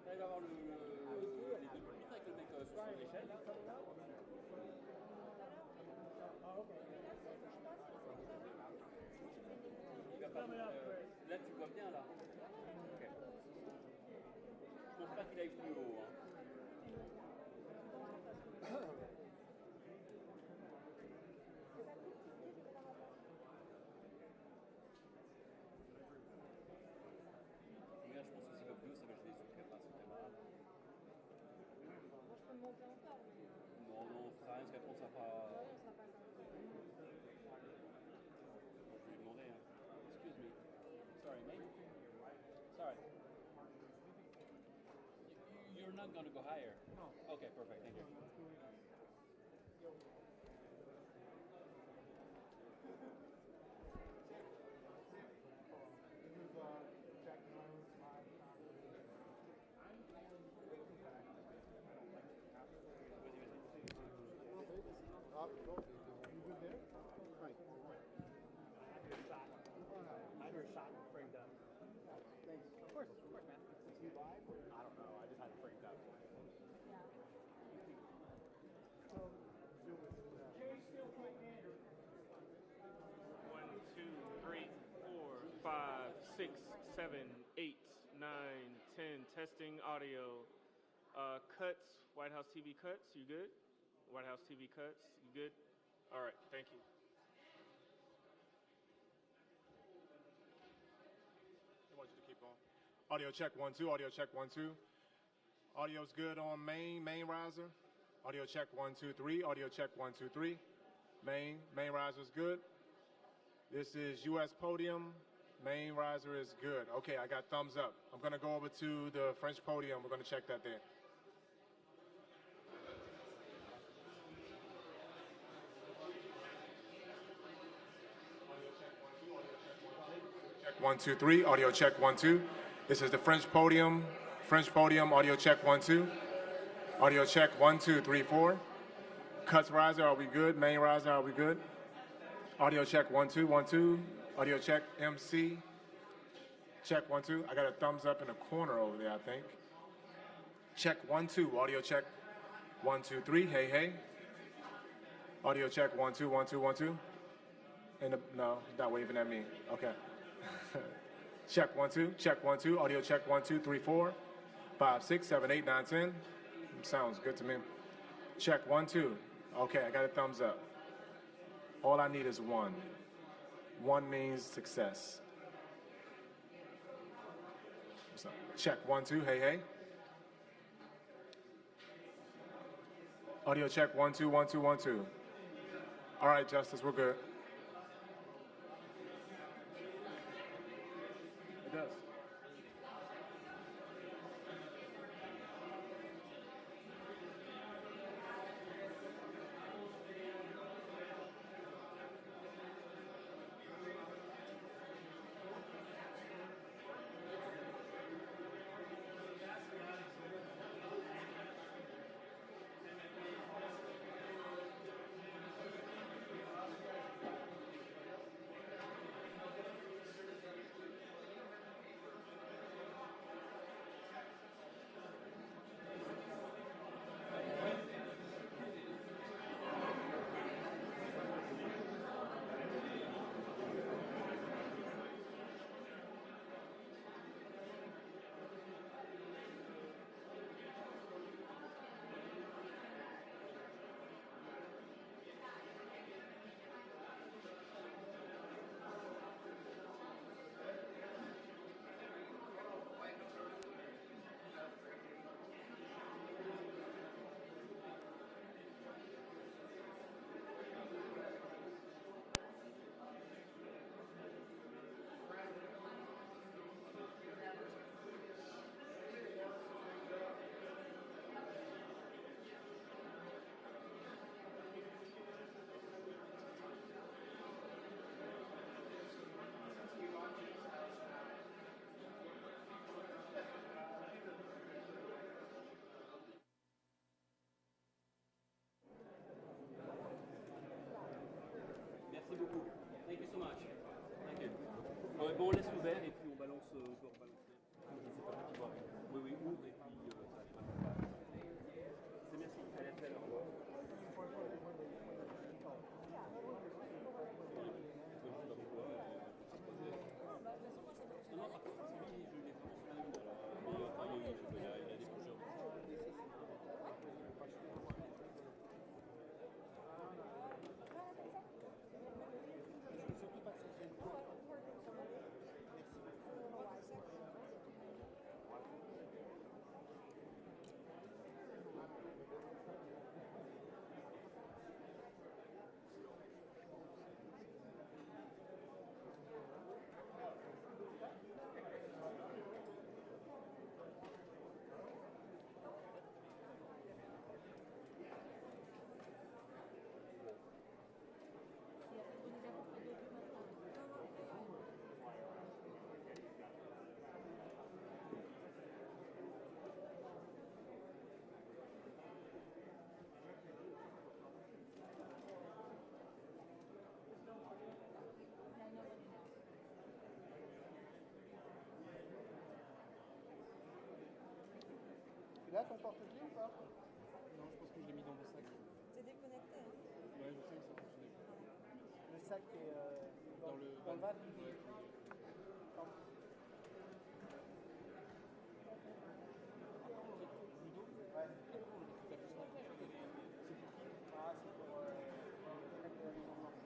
T'arrives à avoir les deux pupitres avec le mec sur son échelle là? Il va pas. Là tu vois bien là. Ok. Je pense pas qu'il aille plus haut. Hein. Là, je pense que s'il va plus haut, ça va gêner son camarade. Moi, je peux me monter encore. Non, non, ça sert à rien, parce qu'après, on ne sera pas. Oui, on sera pas ça. Je vais lui demander. Hein. Excuse me. Sorry, mate. Sorry. You're not going to go higher? No. Okay, perfect. Thank you. I heard shot and framed up. Thanks. Of course, man. Is he live? I don't know. I just had it framed up. Yeah. Jay's still putting in. 1, 2, 3, 4, 5, 6, 7, 8, 9, 10. Testing audio. Cuts. White House TV cuts. You good? White House TV cuts. You good? All right. Thank you. I want you to keep going. Audio check 1 2. Audio check 1 2. Audio's good on main riser. Audio check 1 2 3. Audio check 1 2 3. Main riser's good. This is U.S. podium. Main riser is good. Okay, I got thumbs up. I'm gonna go over to the French podium. We're gonna check that there. Check 1 2 3. Audio check 1 2. This is the French podium. French podium. Audio check 1 2. Audio check 1 2 3 4. Cuts riser. Are we good? Main riser. Are we good? Audio check 1 2 1 2. Audio check MC. Check 1 2. I got a thumbs up in the corner over there, I think. Check 1 2. Audio check 1 2 3. Hey hey. Audio check 1 2 1 2 1 2. No, he's not waving at me. Okay. Check 1 2. Check 1 2. Audio check 1 2 3 4 5 6 7 8 9 10. Sounds good to me. Check 1 2. Okay, I got a thumbs up. All I need is 1. 1 means success. So, check 1 2. Hey hey. Audio check 1 2 1 2 1 2. All right, Justice, we're good. It does. Là, ton porte-clés ou pas? Non, je pense que je l'ai mis dans mon sac. C'est déconnecté. Hein. Ouais, je sais que ça fonctionnait. Le sac est Dans le van. van. Ouais. Pardon. Ludo? Ouais. T'as plus ça. C'est pour qui? Ah, c'est pour les mecs de la Maison Blanche.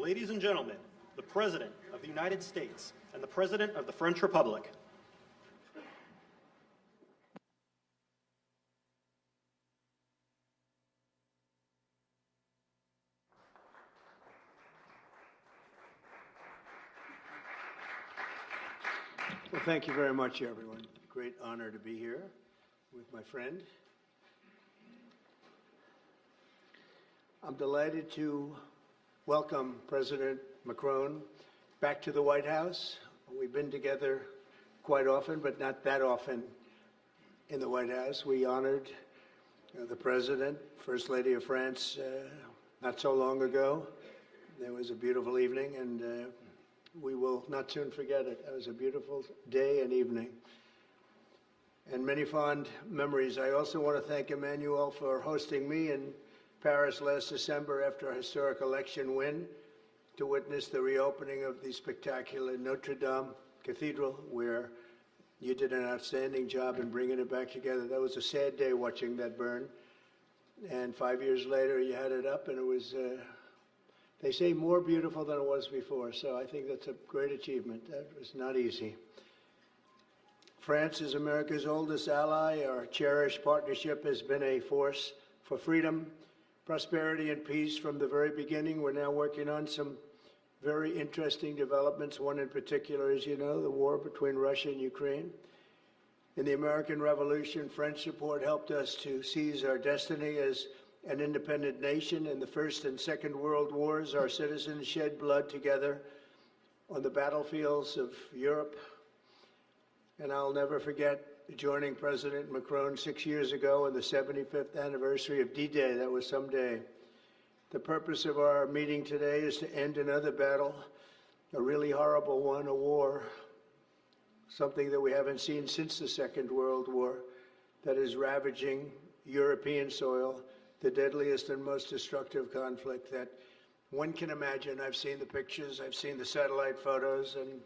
Ladies and gentlemen, the President of the United States and the President of the French Republic. Well, thank you very much, everyone. Great honor to be here with my friend. I'm delighted to welcome President Macron back to the White House. We've been together quite often, but not that often in the White House. We honored the President, First Lady of France, not so long ago. It was a beautiful evening, and we will not soon forget it. It was a beautiful day and evening, and many fond memories. I also want to thank Emmanuel for hosting me in Paris last December after a historic election win to witness the reopening of the spectacular Notre Dame Cathedral, where you did an outstanding job in bringing it back together. That was a sad day watching that burn, and 5 years later you had it up, and it was they say more beautiful than it was before, so I think that's a great achievement. That was not easy. France is America's oldest ally. Our cherished partnership has been a force for freedom, prosperity, and peace from the very beginning. We're now working on some very interesting developments. One in particular, as you know, the war between Russia and Ukraine. In the American Revolution, French support helped us to seize our destiny as an independent nation. In the First and Second World Wars, our citizens shed blood together on the battlefields of Europe. And I'll never forget joining President Macron 6 years ago on the 75th anniversary of D-Day. That was some day. The purpose of our meeting today is to end another battle, a really horrible one, a war, something that we haven't seen since the Second World War, that is ravaging European soil, the deadliest and most destructive conflict that one can imagine. I've seen the pictures, I've seen the satellite photos and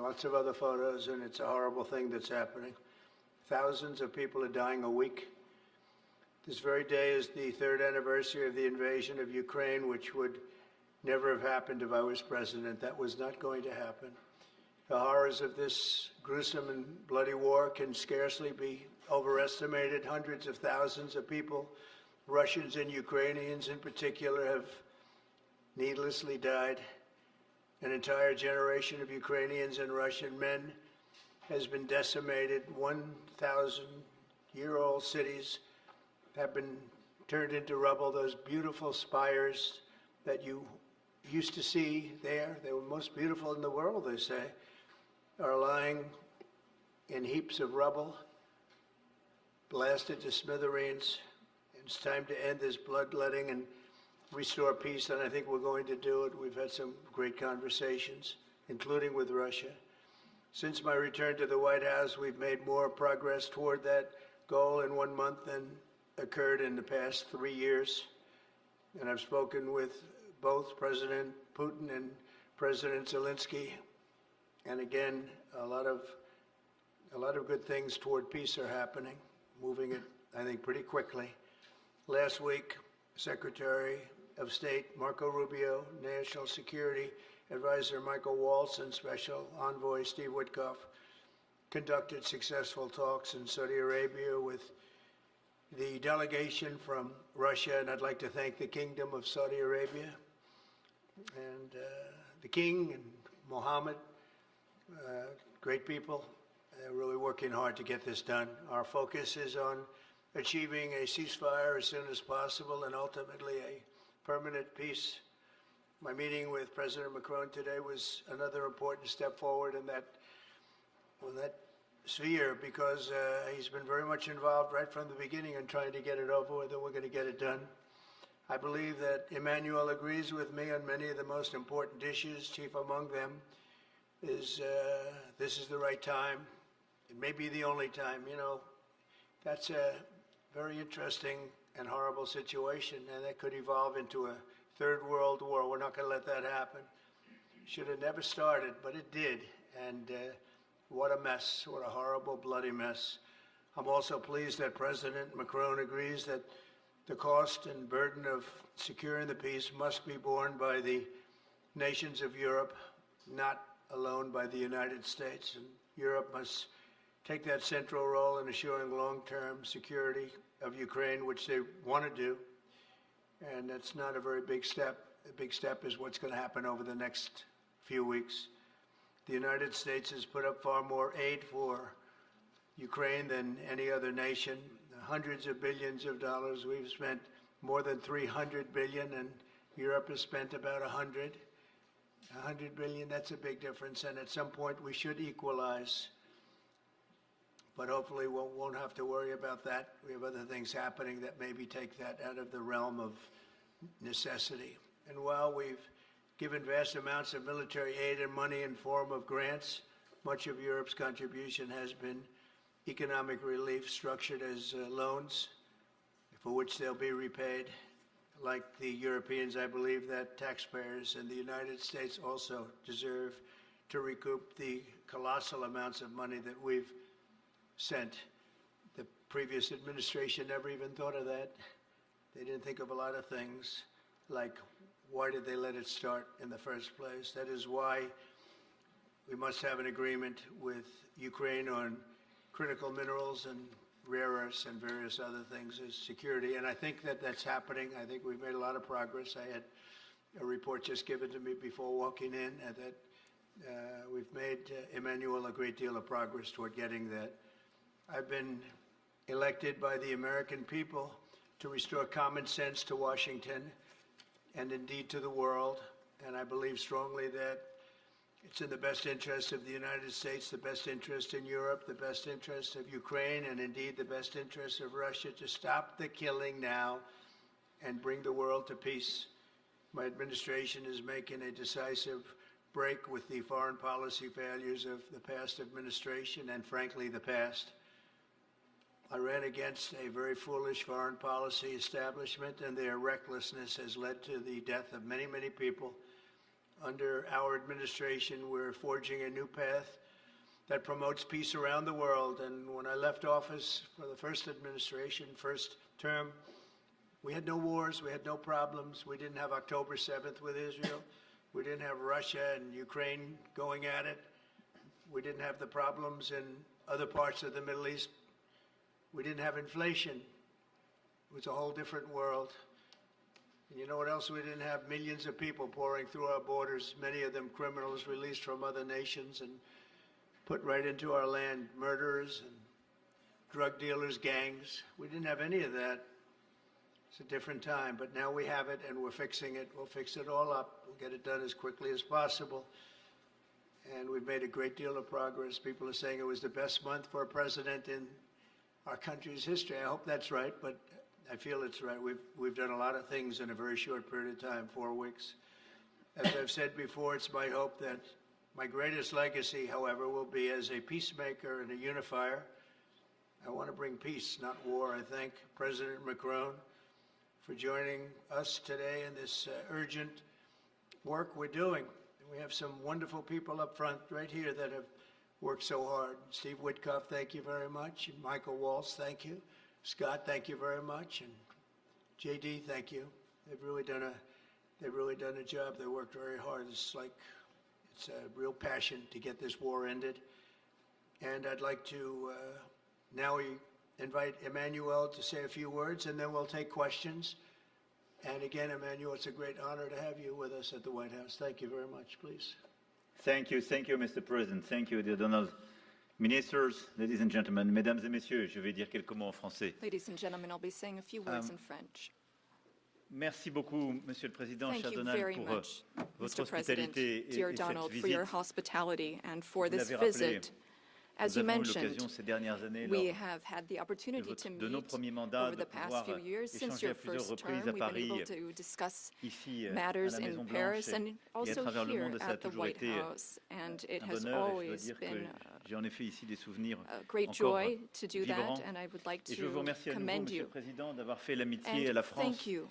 lots of other photos, and it's a horrible thing that's happening. Thousands of people are dying a week. This very day is the 3rd anniversary of the invasion of Ukraine, which would never have happened if I was president. That was not going to happen. The horrors of this gruesome and bloody war can scarcely be overestimated. Hundreds of thousands of people, Russians and Ukrainians in particular, have needlessly died. An entire generation of Ukrainians and Russian men has been decimated. 1,000-year-old cities have been turned into rubble. Those beautiful spires that you used to see there, they were most beautiful in the world, they say, are lying in heaps of rubble, blasted to smithereens. It's time to end this bloodletting and restore peace, and I think we're going to do it. We've had some great conversations, including with Russia. Since my return to the White House, we've made more progress toward that goal in 1 month than occurred in the past 3 years. And I've spoken with both President Putin and President Zelensky. And again, a lot of good things toward peace are happening, moving it, I think, pretty quickly. Last week, Secretary of State Marco Rubio, National Security Advisor Michael Waltz, and Special Envoy Steve Witkoff conducted successful talks in Saudi Arabia with the delegation from Russia, and I'd like to thank the Kingdom of Saudi Arabia and the King and Mohammed, great people. They're really working hard to get this done. Our focus is on achieving a ceasefire as soon as possible and ultimately a permanent peace. My meeting with President Macron today was another important step forward in that sphere, because he's been very much involved right from the beginning in trying to get it over with, and we're going to get it done. I believe that Emmanuel agrees with me on many of the most important issues. Chief among them is this is the right time. It may be the only time. You know, that's a very interesting and horrible situation, and that could evolve into a third world war. We're not going to let that happen. Should have never started, but it did. And what a mess, what a horrible, bloody mess. I'm also pleased that President Macron agrees that the cost and burden of securing the peace must be borne by the nations of Europe, not alone by the United States. And Europe must take that central role in assuring long-term security of Ukraine, which they want to do. And that's not a very big step. The big step is what's going to happen over the next few weeks. The United States has put up far more aid for Ukraine than any other nation. Hundreds of billions of dollars. We've spent more than 300 billion, and Europe has spent about 100 billion. That's a big difference, and at some point we should equalize. But hopefully we won't have to worry about that. We have other things happening that maybe take that out of the realm of necessity. And while we've given vast amounts of military aid and money in form of grants, much of Europe's contribution has been economic relief structured as loans for which they'll be repaid. Like the Europeans, I believe that taxpayers in the United States also deserve to recoup the colossal amounts of money that we've sent. The previous administration never even thought of that. They didn't think of a lot of things, like why did they let it start in the first place? That is why we must have an agreement with Ukraine on critical minerals and rare earths and various other things as security. And I think that that's happening. I think we've made a lot of progress. I had a report just given to me before walking in that we've made, Emmanuel, a great deal of progress toward getting that. I've been elected by the American people to restore common sense to Washington and indeed to the world. And I believe strongly that it's in the best interest of the United States, the best interest in Europe, the best interest of Ukraine, and indeed the best interest of Russia to stop the killing now and bring the world to peace. My administration is making a decisive break with the foreign policy failures of the past administration and, frankly, the past. I ran against a very foolish foreign policy establishment, and their recklessness has led to the death of many, many people. Under our administration, we're forging a new path that promotes peace around the world. And when I left office for the first administration, first term, we had no wars, we had no problems. We didn't have October 7th with Israel. We didn't have Russia and Ukraine going at it. We didn't have the problems in other parts of the Middle East. We didn't have inflation. It was a whole different world. And you know what else we didn't have? Millions of people pouring through our borders, many of them criminals released from other nations and put right into our land, murderers and drug dealers, gangs. We didn't have any of that. It's a different time, but now we have it and we're fixing it. We'll fix it all up. We'll get it done as quickly as possible. And we've made a great deal of progress. People are saying it was the best month for a president in our country's history. I hope that's right, but I feel it's right. We've done a lot of things in a very short period of time, 4 weeks. As I've said before, it's my hope that my greatest legacy, however, will be as a peacemaker and a unifier. I want to bring peace, not war. I thank President Macron for joining us today in this urgent work we're doing. We have some wonderful people up front right here that have worked so hard. Steve Witkoff, thank you very much. And Michael Waltz, thank you. Scott, thank you very much, and JD, thank you. They've really done a job. They worked very hard. It's a real passion to get this war ended. And I'd like to now invite Emmanuel to say a few words, and then we'll take questions. And again, Emmanuel, it's a great honor to have you with us at the White House. Thank you very much, please. Thank you, Mr. President. Thank you, dear Donald. Ministers, ladies and gentlemen, mesdames et messieurs, je vais dire quelques mots en français. Ladies and gentlemen, I'll be saying a few words in French. Merci beaucoup, Monsieur le Président, Thank cher you Donald, very pour much, votre Mr. President, hospitalité et dear cette Donald, for visite. your hospitality and for Vous this l'avez rappelé, visit. As you nous avons eu mentioned, l'occasion ces dernières années, we lors have had the opportunity to de nos meet premiers mandats, over de the past pouvoir few years. Since échanger your à plusieurs first term, reprises à we've been able Paris, to discuss ici à matters la in Maison Paris Blanche and et à also travers le here monde. Ça a at the toujours White été House. And it un has bonheur et je dois always dire que been j'ai en effet ici des souvenirs a great encore joy to do vibrants. that, and I would like Et je veux vous to remercier à nouveau, commend Monsieur you. le Président, d'avoir fait l'amitié à la And France thank you,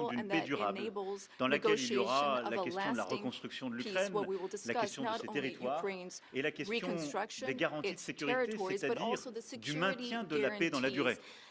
négociation d'une and paix that durable, enables dans laquelle il y aura negotiation of la a question de la lasting reconstruction de peace, l'Ukraine, where we will la discuss question de not ses only territoires Ukraine's et la question reconstruction, des garanties de its sécurité, territories, but c'est-à-dire also the du security maintien de la paix dans la durée. guarantees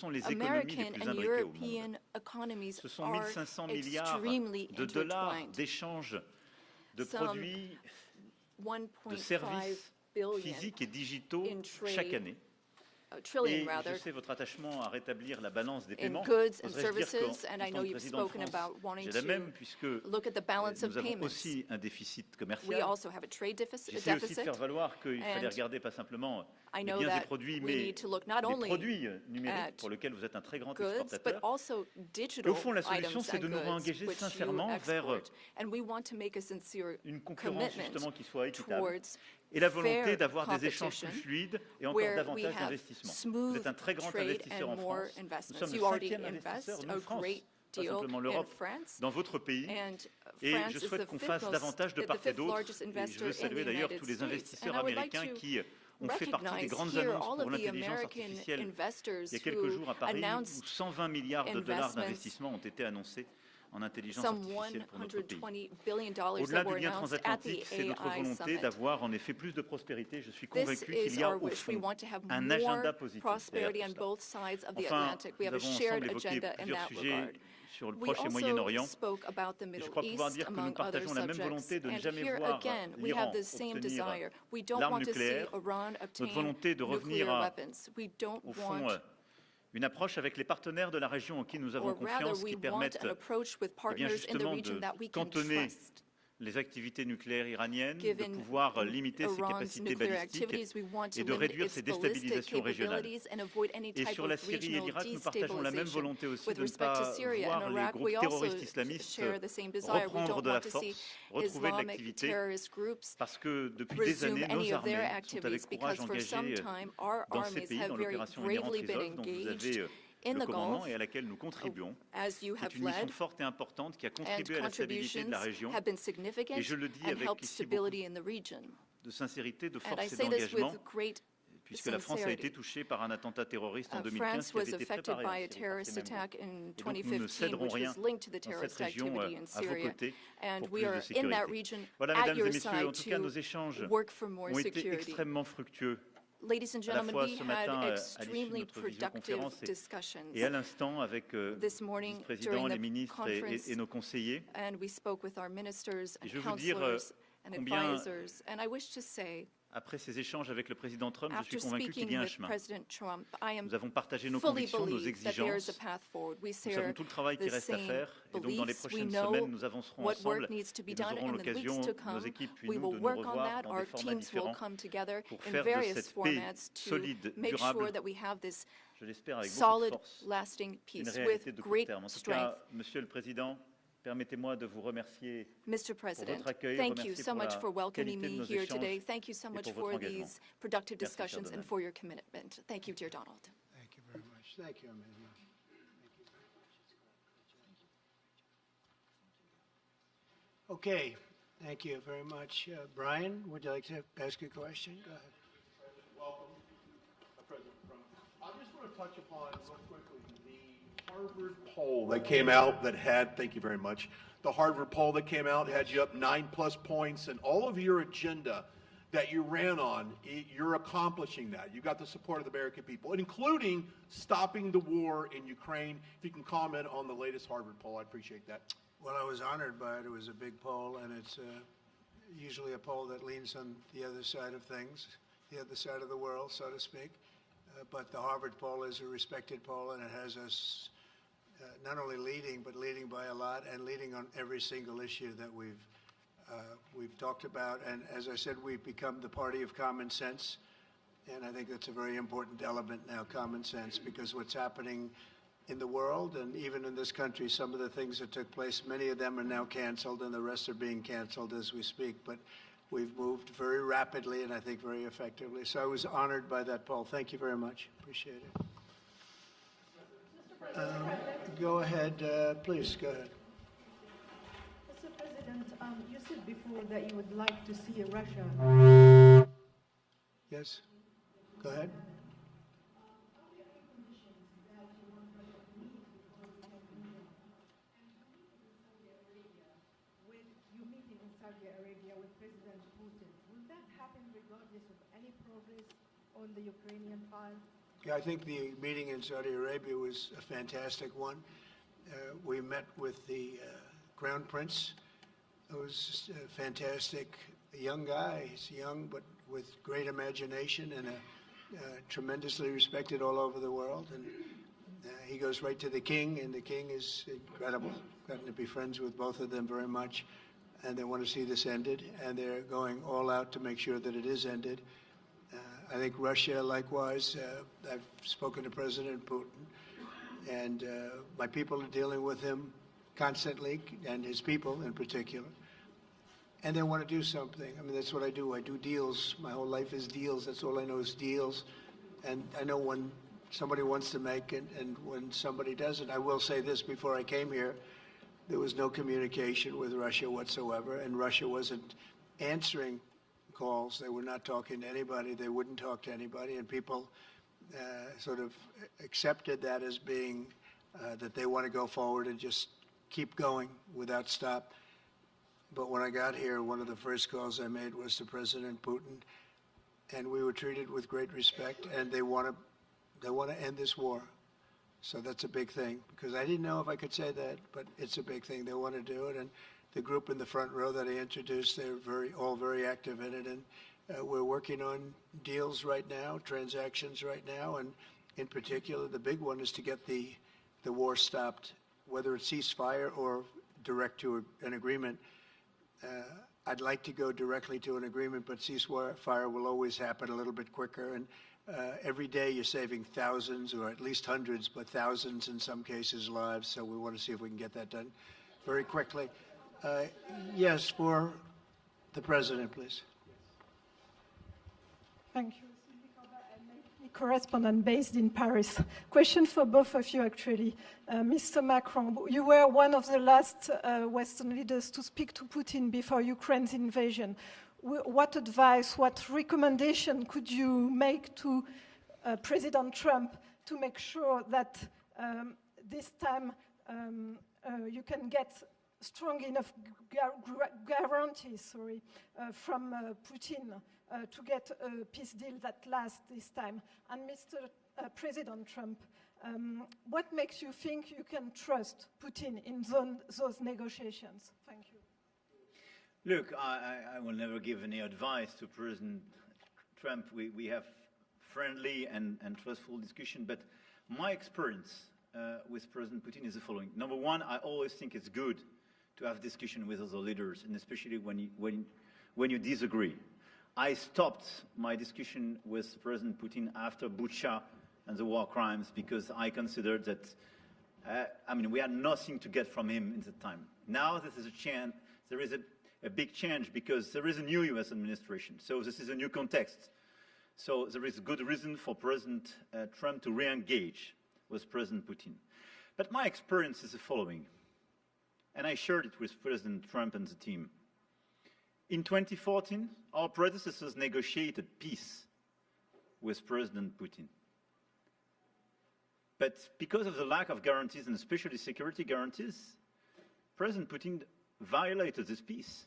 sont les économies les American plus and imbriquées au monde. European economies Ce sont are 1500 milliards extremely de dollars intertwined. d'échanges de Some produits, de 1.5 services billion physiques et digitaux in trade chaque année. trillion Et rather, je sais votre attachement à rétablir la balance des in paiements. goods and Oserais-je dire services, qu'en and I tant know que you've président de spoken France, about wanting j'ai la même, to puisque look at the balance of nous avons payments. aussi un déficit We commercial. also have a trade J'essaie aussi de deficit. faire valoir qu'il fallait and regarder pas simplement I les know biens et that produits, we mais need to look not les only produits numériques at pour lesquels vous êtes un très grand goods, but exportateur. also Et digital au fond, la solution, items c'est de and nous goods, réengager which you sincèrement vers export. And we want to make a sincere une concurrence justement commitment qui soit équitable towards et la volonté fair d'avoir des échanges plus competition, fluides et encore where we davantage have d'investissements. Vous smooth êtes un très grand trade investisseur and en more France. Nous investments. sommes le You already 5e investisseur, invest nous, a France, great pas deal simplement in l'Europe, France. dans votre pays. And Et France je is souhaite the qu'on fifth fasse davantage de the part et fifth d'autre. largest Et je investor veux in the saluer d'ailleurs United tous les States. investisseurs And I would like américains to qui ont fait partie des recognize grandes here annonces all pour of the l'intelligence American artificielle investors il y a quelques who jours à Paris, où announced 120 milliards de dollars investments, d'investissement ont été annoncés en intelligence some artificielle pour notre pays. $120 billion Au-delà that were du lien announced at the transatlantique, c'est notre AI volonté summit. d'avoir en effet plus de prospérité. Je suis This convaincu qu'il is y a our au wish. We fond want to have un more agenda positif prosperity derrière on tout both sides of the Enfin, Atlantic. We nous have a avons shared ensemble évoqué agenda in plusieurs that sujets regard. sur le We Proche et also Moyen-Orient. spoke about the Et je Middle crois pouvoir East, dire que nous among other partageons la même subjects. volonté de ne And jamais here voir again, we l'Iran have the same obtenir desire. We don't l'arme want to see nucléaire. Iran Notre obtain volonté de revenir nuclear à, weapons. We don't au fond, want, une approche avec les partenaires de la région en qui nous avons or rather, confiance, we qui want permettent an approach with eh bien, partners in the justement region de that we can cantonner trust. les activités nucléaires iraniennes, de Given pouvoir limiter ses Iran's capacités nuclear balistiques activities, we want et to de limit réduire its ses ballistic déstabilisations régionales. capabilities and avoid any Et type sur la of Syrie et regional l'Irak, nous partageons la même destabilization. volonté aussi With de ne respect to pas Syria voir and les Iraq, groupes we also terroristes islamistes share the same desire. We reprendre don't de la want to see force, retrouver de Islamic l'activité, terrorist groups parce que depuis des resume années, any nos of their armées sont activities avec courage because for some engagées time our dans ces armies pays, have dans very l'opération Inherent bravely been Resolve, dont vous engaged avez in le the commandement Gulf, et à laquelle nous contribuons, as you qui est have une mission led, forte et importante qui a and contribué à la stabilité de la contributions région. have been Et significant je le dis and avec helped ici beaucoup stability in the region. de sincérité, de And I force et say this with d'engagement, great puisque la France a été sincerity. touchée par un attentat terroriste en 2015 France qui avait was été affected préparé by en a Syrie par terrorist ces mêmes attack groupes. in Et donc nous ne 2015, céderons which rien was linked to the dans cette terrorist région activity in à vos Syria. côtés And pour we plus de are in that sécurité. region Voilà, at mesdames your et messieurs, en side tout cas, nos to échanges work for more ont été security. extrêmement fructueux. Ladies and À la gentlemen, fois we ce had matin à l'issue de extremely notre productive visioconférence discussions et à l'instant avec le this morning vice-président, during les the ministres conference, et nos conseillers. and we spoke with our ministers Et and je veux dire counselors and combien, advisors. And I wish to say, après ces échanges avec le président Trump, je suis after convaincu qu'il speaking y a un with chemin. President Trump, I am Nous avons partagé nos fully convictions, nos believe that there is a exigences. path forward. We Nous savons share tout le travail qui the reste à same faire. Et donc, dans les beliefs. We prochaines know semaines, nous avancerons what ensemble work needs to be et nous done aurons in the l'occasion, weeks to nos come. équipes puis We nous, will de nous work on revoir that. dans Our des formats teams will différents come together pour in faire de various cette paix formats to solide, make durable, sure that we have this je l'espère avec beaucoup de solid, force, lasting une peace réalité with de court great terme. En tout strength. cas, Monsieur le Président, permettez-moi de vous remercier Mr. pour President, votre accueil, thank you remercier so pour much la for welcoming qualité de me nos here échanges today. Thank you so et much pour for votre engagement. these productive Merci, cher discussions and Donald. for your commitment. Thank you, dear Donald. Thank you very much. Thank you, Emmanuel. Okay, thank you very much. Brian, would you like to ask a question? Go ahead. Welcome, President Trump. I just want to touch upon real quickly the Harvard poll that came out that had, thank you very much, the Harvard poll that came out had you up 9+ points, and all of your agenda that you ran on, you're accomplishing that. You got the support of the American people, including stopping the war in Ukraine. If you can comment on the latest Harvard poll, I appreciate that. Well, I was honored by it. It was a big poll, and it's usually a poll that leans on the other side of things, the other side of the world, so to speak. But the Harvard poll is a respected poll, and it has us not only leading, but leading by a lot, and leading on every single issue that we've talked about. And as I said, we've become the party of common sense, and I think that's a very important element now, common sense, because what's happening in the world and even in this country, some of the things that took place, many of them are now canceled, and the rest are being canceled as we speak. But we've moved very rapidly and I think very effectively. So I was honored by that poll. Thank you very much. Appreciate it. Go ahead, please, go ahead. Mr. President, you said before that you would like to see Russia. Yes, go ahead. With you meeting in Saudi Arabia with President Putin, will that happen regardless of any progress on the Ukrainian file? Yeah, I think the meeting in Saudi Arabia was a fantastic one. We met with the Crown Prince. It was just a fantastic young guy. He's young, but with great imagination and tremendously respected all over the world, and he goes right to the king, and the king is incredible. Gotten to be friends with both of them very much, and they want to see this ended, and they're going all out to make sure that it is ended. I think Russia, likewise, I've spoken to President Putin, and my people are dealing with him constantly, and his people in particular. And they want to do something. I mean, that's what I do. I do deals. My whole life is deals. That's all I know is deals. And I know when somebody wants to make it and when somebody doesn't. I will say this, before I came here, there was no communication with Russia whatsoever, and Russia wasn't answering calls. They were not talking to anybody. They wouldn't talk to anybody, and people sort of accepted that as being that they want to go forward and just keep going without stop. But when I got here, one of the first calls I made was to President Putin, and we were treated with great respect, and they want to end this war. So that's a big thing, because I didn't know if I could say that, but it's a big thing. They want to do it, and the group in the front row that I introduced, they're all very active in it, and we're working on deals right now, transactions right now, and in particular, the big one is to get the war stopped, whether it's ceasefire or direct to an agreement. I'd like to go directly to an agreement, but ceasefire will always happen a little bit quicker. And every day you're saving thousands, or at least hundreds, but thousands in some cases lives. So we want to see if we can get that done very quickly. Yes, for the president, please. Thank you. Correspondent based in Paris. Question for both of you, actually. Mr. Macron, you were one of the last Western leaders to speak to Putin before Ukraine's invasion. What advice, what recommendation could you make to President Trump to make sure that this time you can get strong enough guarantees from Putin to get a peace deal that lasts this time? And Mr. President Trump, what makes you think you can trust Putin in those negotiations? Thank you. Look, I will never give any advice to President Trump. We have friendly and trustful discussion, but my experience with President Putin is the following. Number one, I always think it's good to have discussion with other leaders, and especially when you disagree. I stopped my discussion with President Putin after Bucha and the war crimes because I considered that, we had nothing to get from him in the time. Now this is a chance, there is a big change because there is a new US administration. So this is a new context. So there is good reason for President Trump to re-engage with President Putin. But my experience is the following, and I shared it with President Trump and the team. In 2014, our predecessors negotiated peace with President Putin. But because of the lack of guarantees, and especially security guarantees, President Putin violated this peace.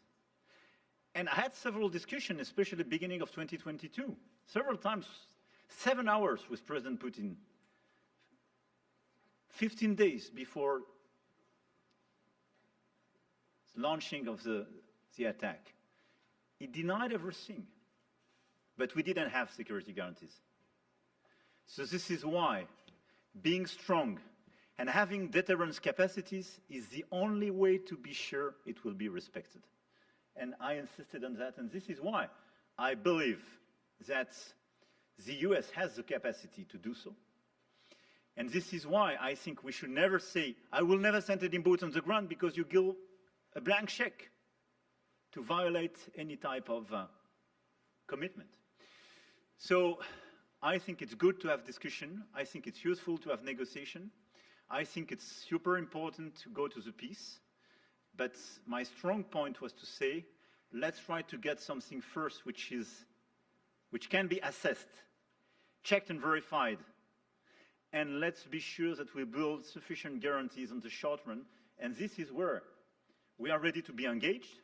And I had several discussions, especially at the beginning of 2022, several times, 7 hours with President Putin, 15 days before the launching of the attack. He denied everything, but we didn't have security guarantees. So this is why being strong and having deterrence capacities is the only way to be sure it will be respected. And I insisted on that, and this is why I believe that the US has the capacity to do so. And this is why I think we should never say, I will never send any boots on the ground, because you give a blank check to violate any type of commitment. So I think it's good to have discussion. I think it's useful to have negotiation. I think it's super important to go to the peace. But my strong point was to say, let's try to get something first which can be assessed, checked and verified. And let's be sure that we build sufficient guarantees on the short run. And this is where we are ready to be engaged.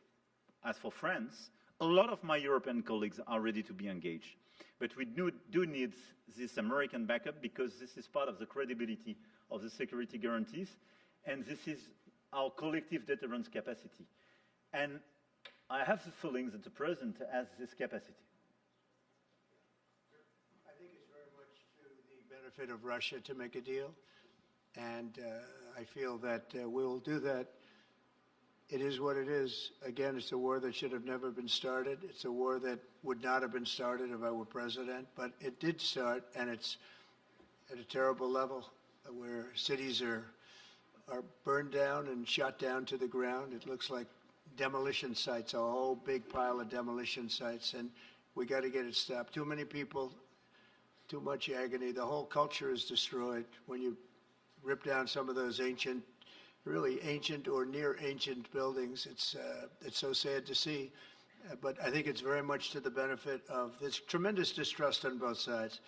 As for France, a lot of my European colleagues are ready to be engaged. But we do need this American backup, because this is part of the credibility of the security guarantees, and this is our collective deterrence capacity. And I have the feeling that the President has this capacity. I think it's benefit of Russia to make a deal. And I feel that we'll do that. It is what it is. Again, it's a war that should have never been started. It's a war that would not have been started if I were president, but it did start, and it's at a terrible level where cities are burned down and shot down to the ground. It looks like demolition sites, a whole big pile of demolition sites, and we got to get it stopped. Too many people, too much agony. The whole culture is destroyed when you rip down some of those ancient, really ancient or near ancient buildings. It's so sad to see, but I think it's very much to the benefit of this tremendous distrust on both sides.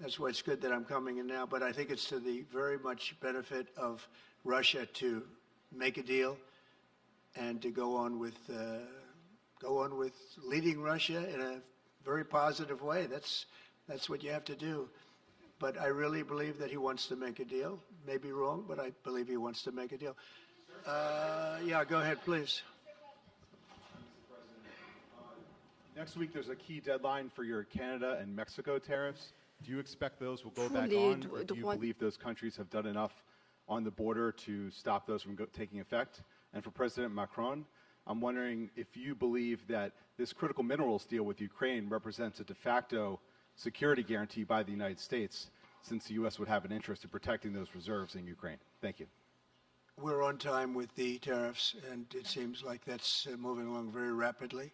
That's why it's good that I'm coming in now, but I think it's to the very much benefit of Russia to make a deal and to go on with leading Russia in a very positive way. That's what you have to do. But I really believe that he wants to make a deal. Maybe wrong, but I believe he wants to make a deal. Yeah, go ahead, please. Next week, there's a key deadline for your Canada and Mexico tariffs. Do you expect those will go back on, or do you believe those countries have done enough on the border to stop those from taking effect? And for President Macron, I'm wondering if you believe that this critical minerals deal with Ukraine represents a de facto security guarantee by the United States, since the U.S. would have an interest in protecting those reserves in Ukraine. Thank you. We're on time with the tariffs, and it seems like that's moving along very rapidly.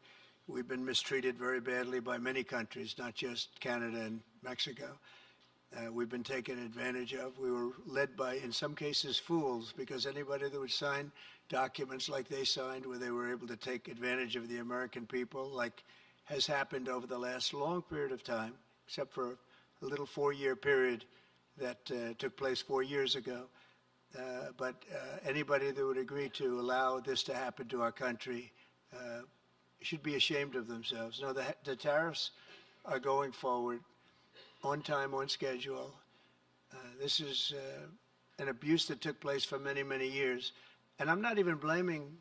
We've been mistreated very badly by many countries, not just Canada and Mexico. We've been taken advantage of. We were led by, in some cases, fools, because anybody that would sign documents like they signed, where they were able to take advantage of the American people, like has happened over the last long period of time, except for a little 4-year period that took place 4 years ago. But anybody that would agree to allow this to happen to our country should be ashamed of themselves. No, the tariffs are going forward on time, on schedule. This is an abuse that took place for many, many years. And I'm not even blaming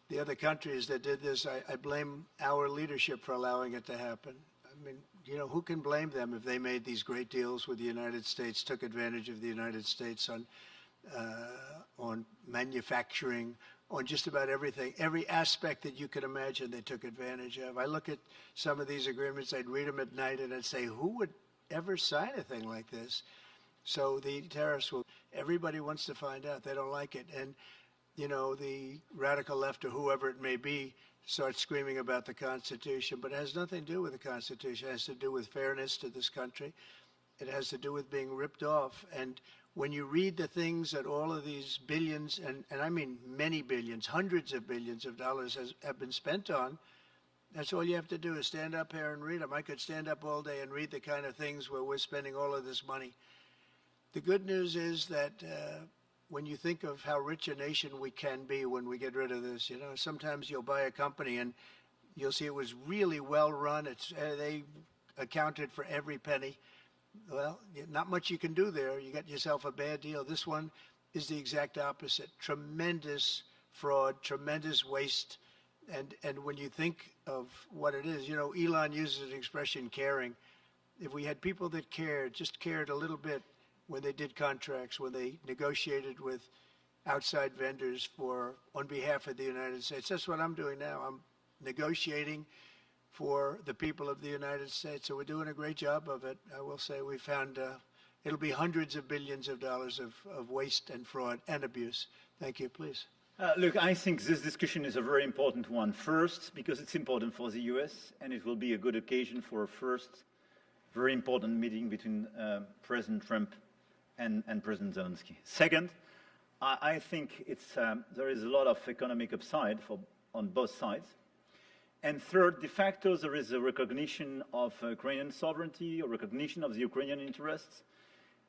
the other countries that did this. I blame our leadership for allowing it to happen. I mean, you know, who can blame them if they made these great deals with the United States, took advantage of the United States on manufacturing, on just about everything, every aspect that you could imagine they took advantage of. I look at some of these agreements, I'd read them at night, and I'd say, who would ever sign a thing like this? So the tariffs everybody wants to find out. They don't like it. And, you know, the radical left or whoever it may be starts screaming about the Constitution, but it has nothing to do with the Constitution. It has to do with fairness to this country. It has to do with being ripped off. And when you read the things that all of these billions, and I mean many billions, hundreds of billions of dollars have been spent on, that's all you have to do is stand up here and read them. I could stand up all day and read the kind of things where we're spending all of this money. The good news is that when you think of how rich a nation we can be when we get rid of this, you know, sometimes you'll buy a company and you'll see it was really well run. They accounted for every penny. Well, not much you can do there. You got yourself a bad deal. This one is the exact opposite. Tremendous fraud, tremendous waste. And when you think of what it is, you know, Elon uses an expression, caring. If we had people that cared, just cared a little bit when they did contracts, when they negotiated with outside vendors on behalf of the United States. That's what I'm doing now. I'm negotiating for the people of the United States. So we're doing a great job of it. I will say we found it'll be hundreds of billions of dollars of waste and fraud and abuse. Thank you. Please. Look, I think this discussion is a very important one. First, because it's important for the US, and it will be a good occasion for a first very important meeting between President Trump and President Zelensky. Second, I think there is a lot of economic upside on both sides. And third, de facto, there is a recognition of Ukrainian sovereignty, a recognition of the Ukrainian interests,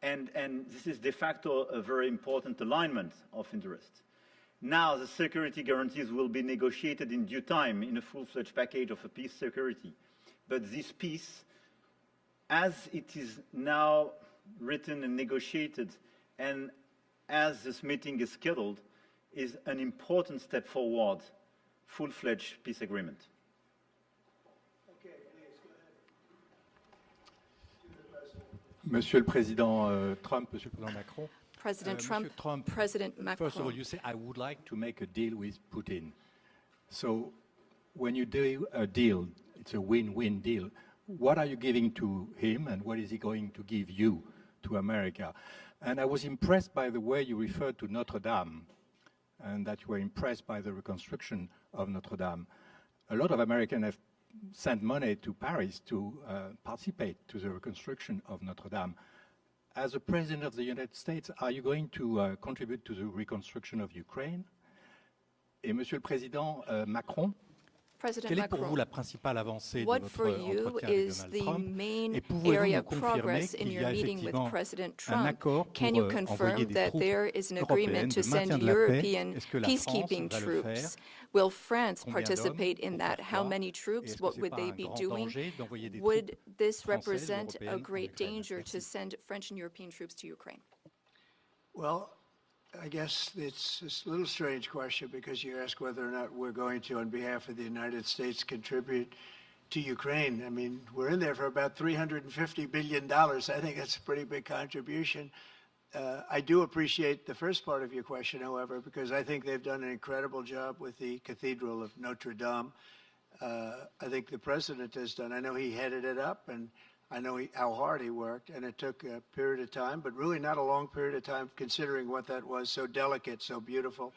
and this is de facto a very important alignment of interests. Now, the security guarantees will be negotiated in due time in a full-fledged package of a peace security. But this peace, as it is now written and negotiated, and as this meeting is scheduled, is an important step forward, full-fledged peace agreement. Monsieur le Président Trump, Monsieur le Président Macron. President Monsieur Trump, President Macron. First of all, you say, I would like to make a deal with Putin. So when you do a deal, it's a win-win deal. What are you giving to him and what is he going to give you to America? And I was impressed by the way you referred to Notre Dame and that you were impressed by the reconstruction of Notre Dame. A lot of Americans have sent money to Paris to participate to the reconstruction of Notre Dame. As a President of the United States, are you going to contribute to the reconstruction of Ukraine? Et Monsieur le Président Macron, quelle est pour vous la principale avancée de votre entretien avec Donald Trump? Et pouvez-vous nous confirmer qu'il y a effectivement un accord pour envoyer des troupes européennes de maintien de la paix? Est-ce que la France va le faire? Will France participate in that? How many troops? What would they be doing? Would this represent a great danger to send French and European troops to Ukraine? Well, I guess it's a little strange question because you ask whether or not we're going to, on behalf of the United States, contribute to Ukraine. I mean, we're in there for about $350 billion. I think that's a pretty big contribution. I do appreciate the first part of your question, however, because I think they've done an incredible job with the Cathedral of Notre Dame. I think the president has done. I know he headed it up, and I know how hard he worked, and it took a period of time, but really not a long period of time considering what that was, so delicate, so beautiful.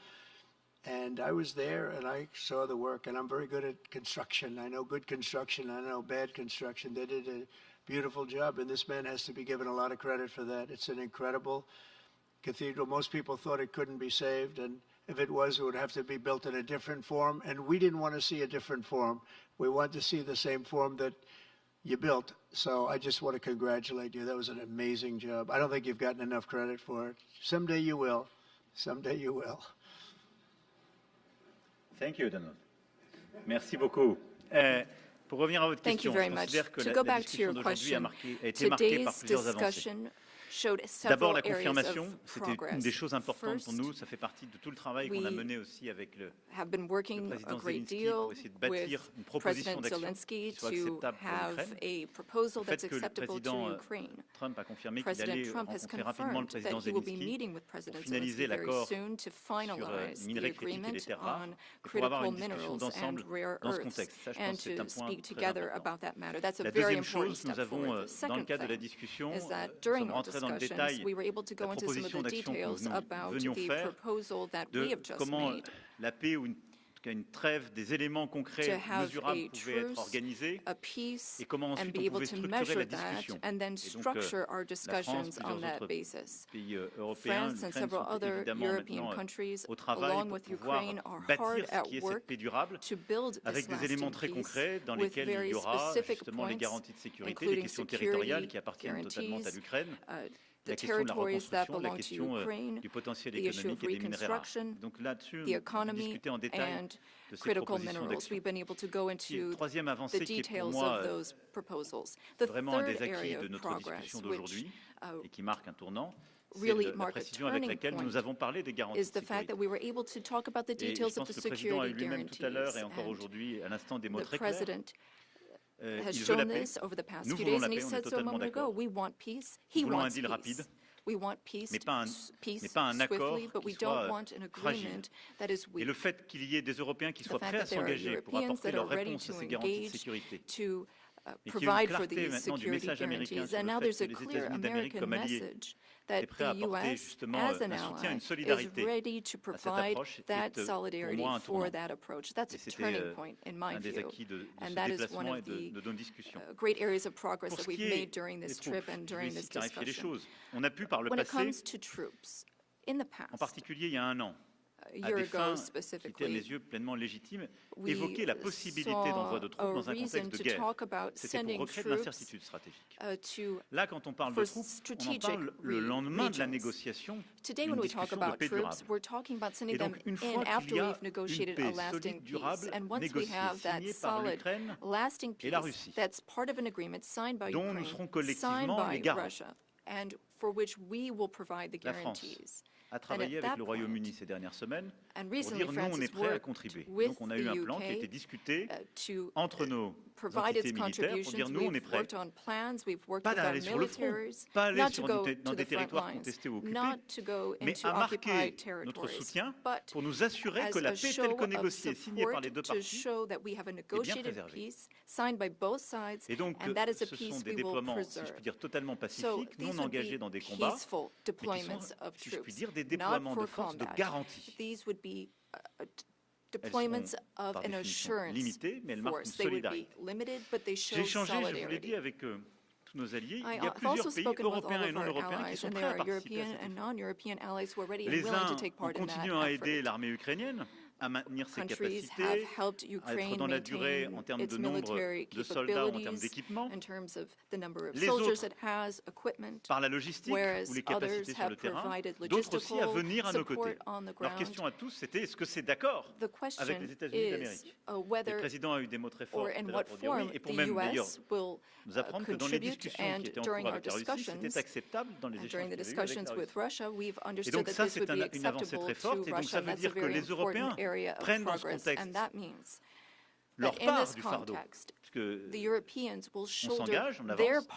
And I was there, and I saw the work, and I'm very good at construction. I know good construction. I know bad construction. They did a beautiful job, and this man has to be given a lot of credit for that. It's an incredible cathedral. Most people thought it couldn't be saved, and if it was, it would have to be built in a different form, and we didn't want to see a different form. We wanted to see the same form that you built. So I just want to congratulate you. That was an amazing job. I don't think you've gotten enough credit for it. Someday you will. Someday you will. Thank you, Donald. Merci beaucoup. Pour revenir à votre question, je considère que la discussion d'aujourd'hui a été marquée par plusieurs avancées. D'abord, la confirmation, c'était une des choses importantes pour nous. Ça fait partie de tout le travail qu'on a mené aussi avec le président Zelensky pour essayer de bâtir une proposition d'action qui soit acceptable pour l'Ukraine. Le fait que le président Trump a confirmé qu'il allait rencontrer rapidement le président Zelensky pour finaliser l'accord sur les minerais critiques et les terres rares, et pour avoir une discussion d'ensemble dans ce contexte. Ça, je pense que c'est un point très important. La deuxième chose, nous avons, dans le cadre de la discussion, nous sommes rentrés dans le détail la proposition d'action que nous venions faire, de comment la paix ou une trêve, des éléments concrets, mesurables pouvaient être organisés et comment ensuite on pouvait structurer la discussion. Et donc la France, plusieurs autres pays européens, l'Ukraine sont évidemment maintenant au travail pour pouvoir bâtir ce qui est cette paix durable avec des éléments très concrets dans lesquels il y aura justement les garanties de sécurité, les questions territoriales qui appartiennent totalement à l'Ukraine, la question de la reconstruction, la question du potentiel économique et des minerais rares. Donc là-dessus, on a discuté en détail de ces propositions d'action. Et troisième avancée qui est pour moi vraiment un des acquis de notre discussion d'aujourd'hui et qui marque un tournant, c'est la précision avec laquelle nous avons parlé des garanties de sécurité. Et je pense que le président a eu lui-même tout à l'heure et encore aujourd'hui, à l'instant, des mots très clairs. Il veut la paix. Nous voulons la paix, on est totalement d'accord. Nous voulons un deal rapide, mais pas un accord qui soit fragile. Et le fait qu'il y ait des Européens qui soient prêts à s'engager pour apporter leur réponse à ces garanties de sécurité, et qu'il y ait une clarté maintenant du message américain sur le fait que les États-Unis d'Amérique comme alliés est prêt à apporter justement un soutien, une solidarité à cette approche, est pour moi un tournant. Et c'était un des acquis de ce déplacement et de nos discussions. Pour ce qui est des troupes, je vais ici clarifier les choses. On a pu par le passé, en particulier il y a un an, à des fins qui étaient à mes yeux pleinement légitimes, évoquer la possibilité d'envoi de troupes dans un contexte de guerre. C'était pour recréer de l'incertitude stratégique. Là, quand on parle de troupes, on en parle le lendemain de la négociation d'une discussion de paix durable. Et donc, une fois qu'il y a une paix solide, durable, négociée, signée par l'Ukraine et la Russie, dont nous serons collectivement les garants, la France, a travaillé avec le Royaume-Uni ces dernières semaines pour dire nous, on est prêt à contribuer. Donc on a eu un plan qui a été discuté entre nos entités militaires pour dire nous, on est prêts, pas d'aller sur le front, pas aller dans des territoires contestés ou occupés, mais à marquer notre soutien pour nous assurer que la paix telle que négociée et signée par les deux parties est bien préservée. Et donc, ce sont des déploiements, si je puis dire, totalement pacifiques, non engagés dans des combats, mais qui sont, si je puis dire, des déploiements de force de garantie. Deployments elles sont, par définition, limitées, mais elles marquent une solidarité. J'ai échangé, je vous l'ai dit, avec tous nos alliés. Il y a plusieurs pays européens et non européens qui sont prêts à participer à cet effort. Les uns ont continué à aider l'armée ukrainienne à maintenir ses capacités, à être dans la durée en termes de nombre de soldats, en termes d'équipement. Les autres, par la logistique ou les capacités sur le terrain, d'autres aussi à venir à nos côtés. Leur question à tous, c'était est-ce que c'est d'accord avec les États-Unis d'Amérique? Le président a eu des mots très forts pour dire oui, et pour même d'ailleurs nous apprendre que dans les discussions qui étaient en cours avec la Russie, c'était acceptable dans les échanges qu'il y a eu avec la Russie. Et donc ça, c'est une avancée très forte, et donc ça veut dire que les Européens prennent dans ce contexte leur part du fardeau, puisque on s'engage, on avance,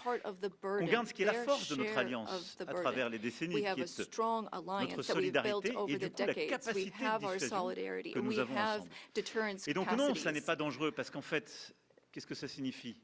on garde ce qui est la force de notre alliance à travers les décennies, qui est notre solidarité et du coup la capacité de dissuasion que nous avons ensemble. Et donc non, ça n'est pas dangereux, parce qu'en fait, qu'est-ce que ça signifie?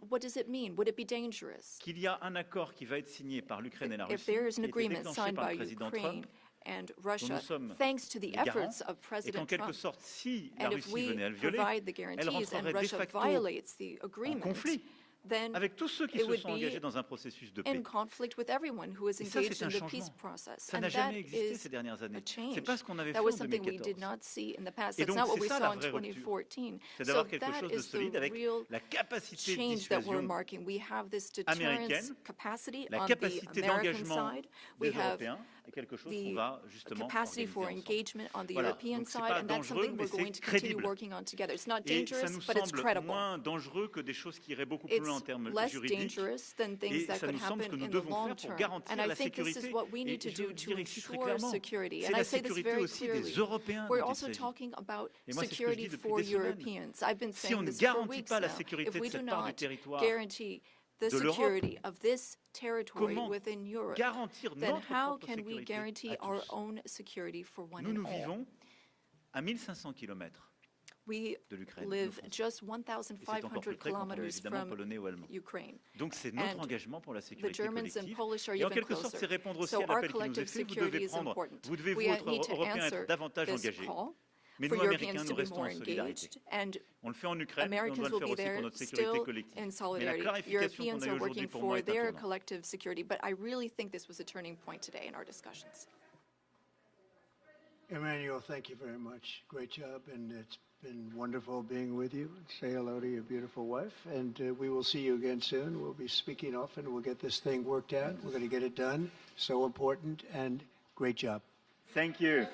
Qu'il y a un accord qui va être signé par l'Ukraine et la Russie, qui a été déclenché par le président Trump, and Russia, dont nous sommes thanks to the les garants, efforts of et President qu'en quelque Trump. sorte, si la And if Russie venait à we le violer, provide the elle guarantees and rentrerait de Russia facto violates the en agreement, conflit then avec tous ceux qui it se would sont be engagés dans un processus de in paix. conflict with everyone who is Et ça, engaged c'est in un the peace changement. process. Ça And n'a that jamais existé is ces dernières années. a change. C'est pas ce qu'on avait That fait was en something we 2014. did not see in the past. Et That's donc, not what c'est we ça saw la in vraie rupture. 2014. C'est So d'avoir quelque that chose de is the solide avec real la capacité de change that we're dissuasion marking. We have this deterrence américaine, capacity la on the capacité American d'engagement side. des We have Européens, et quelque chose qu'on the va justement capacity organiser for ensemble. engagement on the Voilà. European Donc, c'est side, pas and that's dangereux, something mais we're going c'est to continue crédible. working on together. It's not Et ça dangerous, nous but it's semble credible. moins dangereux que des choses qui iraient beaucoup plus loin en It's termes less juridiques. dangerous than things Et that ça could nous semble ce happen que nous in the devons long faire pour term. garantir And I la think this sécurité. is what we Et need to je do le to dirais ici très ensure clairement. security. C'est And la I say this sécurité very aussi clearly. des Européens We're dont il also s'agit. talking about Et moi, c'est ce que je dis security depuis for des semaines. Europeans. I've been Si saying on ne this for garantit weeks pas la now. sécurité If de we do cette part du not territoire guarantee the de l'Europe, security of this territory comment within Europe, garantir then notre how propre can we sécurité guarantee à our tous? own security for one Nous, and nous all? vivons à 1500 km We de l'Ukraine. live just Et c'est encore 1,500 plus près quand on est kilometers évidemment from polonais ou allemand. Ukraine. Donc c'est notre And engagement pour la the sécurité Germans and collective. Polish are Et en even quelque sorte, closer. c'est répondre aussi So à our l'appel qui nous collective est fait. Vous security devez is prendre, important. vous devez, vous, We autres need to Européens, answer être davantage this engagés. call Mais for nous, Américains, Europeans nous to be restons more en solidarité. engaged, and On le fait en Ukraine, mais on Americans doit le will faire be aussi pour there notre sécurité still collective. in Mais la solidarity. clarification qu'on Europeans a eu are aujourd'hui working pour moi for est un their tournant. collective security, but I really think this was a turning point today in our discussions. Emmanuel, thank you very much. Great job, and it's been wonderful being with you. Say hello to your beautiful wife, and we will see you again soon. We'll be speaking often. We'll get this thing worked out. We're going to get it done. So important, and great job. Thank you.